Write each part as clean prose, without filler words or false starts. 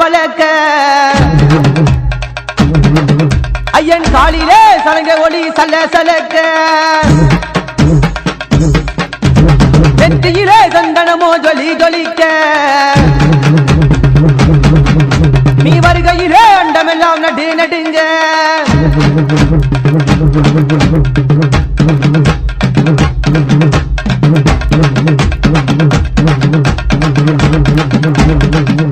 பலக்க ஐயன் காலிலே சலங்க ஒளி சல்ல சலக்க நெற்றியிலே சந்தனமோ ஜொலி ஜொலிக்க நீ வருகையிலே அண்டமெல்லாம் நடு நடுங்க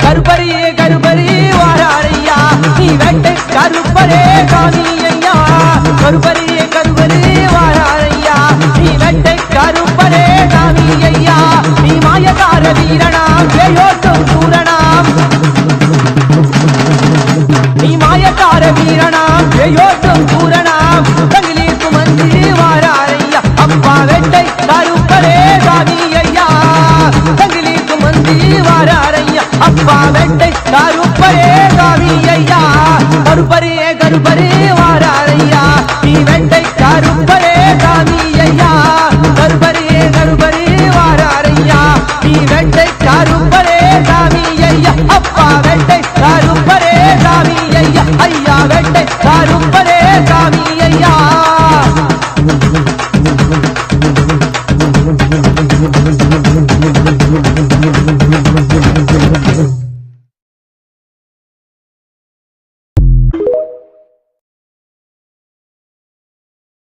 கருப்பரியே கருப்பரி வாராரையா நீ வேட்டை கருப்பரே காணி ஐயா கருப்பரியே கருப்பரி வாராரையா நீ வேட்டை கருப்பரே காணி ஐயா நீ மாயக்கார வீரனாம் ஜெயோட்டும் சூரனாம் நீ மாயக்கார வீரனாம் ஜெயோட்டும் சூரனாம் தங்கிலி சுமந்தி வாராரையா அப்பா வேட்டை கருப்பரே காணி ஐயா தங்கிலி சுமந்தி வாராரையா அப்பா வெட்டை கருப்பரே காவி ஐயா கருப்பரே கருப்பரே வாராரையா நீ வெட்டை கருப்பரே காவி